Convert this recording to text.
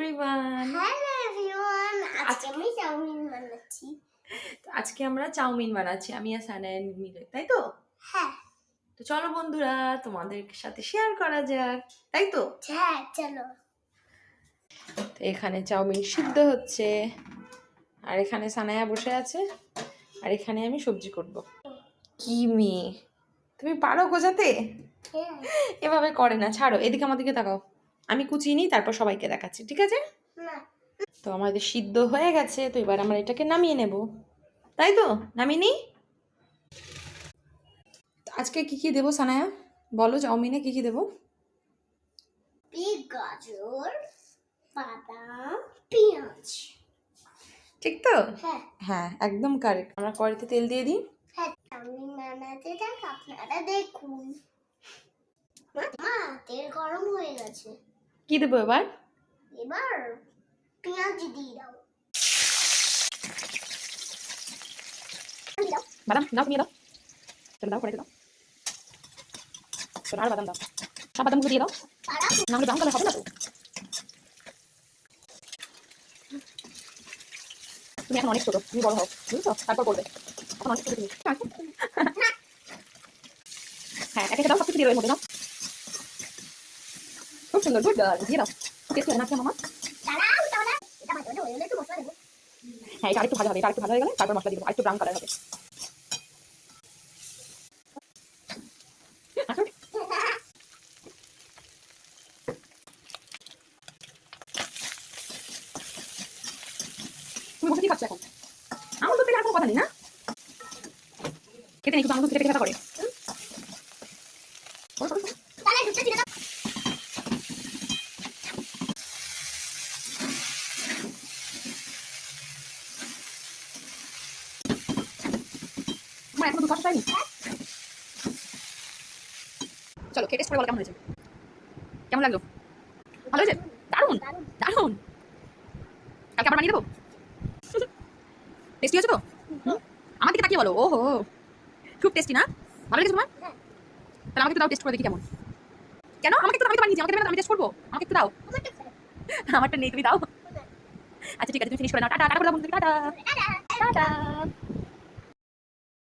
Everyone. Hello everyone, আজকে আমি chowmein বানাচ্ছি। আজকে আমরা চাউমিন বানাচ্ছি আমি আর সানায়া মিলে, তাই তো? হ্যাঁ। তো চলো বন্ধুরা তোমাদের সাথে শেয়ার করা যাক, তাই তো? হ্যাঁ চলো। তো এখানে চাউমিন সিদ্ধ হচ্ছে আর এখানে সানায়া বসে আছে আর এখানে আমি সবজি করব। কি মেয়ে তুমি, পারো গোজাতে? হ্যাঁ। এভাবে করে না, ছাড়ো, এদিকে আমার দিকে তাকাও। আমি কুচিয়ে নিই, তারপর সবাইকে দেখাচ্ছি, ঠিক আছে? না। তো আমাদের সিদ্ধ হয়ে গেছে, তো এবার আমরা এটাকে নামিয়ে নেব, তাই তো? নামিয়ে নিই। আজকে কি কি দেবো সানায়া, বলো চাউমিনে কি কি দেবো? গাজর, বাদাম, পেঁয়াজ। ঠিক তো? হ্যাঁ। হ্যাঁ একদম কারেক্ট। আমরা কড়াইতে তেল দিয়ে দিই। হ্যাঁ, চাউমিন বানাতে থাক, আপনারা দেখুন। মা, তেল গরম হয়ে গেছে। কি দেবো এবার? এবার পেঁয়াজ দিয়ে দাও। বাদাম দাও, তুমি দাও, চলো দাও, কড়াইতে দাও, চলো আর বাদাম দাও, সব বাদামগুলো দিয়ে দাও, না হলে ব্রাউন কালার হবে না তো। তুমি এখন অনেক ছোটো, তুমি বড় হও, বুঝছো? তারপর করবে, এখন অনেক ছোটো তুমি। হ্যাঁ একে দাও, সব কিছু দিয়ে দাও এর মধ্যে, দাও, খুব সুন্দর, গুড গার্ল, দিয়ে দাও। টেস্ট হয় না মামা? হ্যাঁ এটা আরেকটু ভালো হবে, এটা আরেকটু ভালো হয়ে গেলে তারপর মশলা দিয়ে দেবো, আরেকটু ব্রাউন কালার হবে। তুমি বসে কি খাচ্ছ এখন? আমার তো পেলে আর কোনো কথা নেই না, খেতে নেই, শুধু আমার খেতে খেতে করে। আমার এখনো দুধ খাওয়া হয়নি। চলো খেয়ে টেস্ট করে বলো কেমন হয়েছে, কেমন লাগলো? ভালো হয়েছে? দারুণ দারুণ। কালকে আবার বানিয়ে দেবো। টেস্টি হয়েছে তো? আমার দিকে তাকিয়ে বলো। ওহো খুব টেস্টি না? ভালো লেগেছে তোমার? তাহলে আমাকে একটু দাও, টেস্ট করে দেখি কেমন। কেন? আমাকে একটু, আমি তো বানিয়েছি, আমাকে দেবে না? আমি টেস্ট করবো, আমাকে একটু দাও। আমারটা নেই, তুমি দাও। আচ্ছা ঠিক আছে, তুমি ফিনিশ করে নাও। টাটা, টাটা করে দাও বন্ধুদেরকে, টাটা টাটা।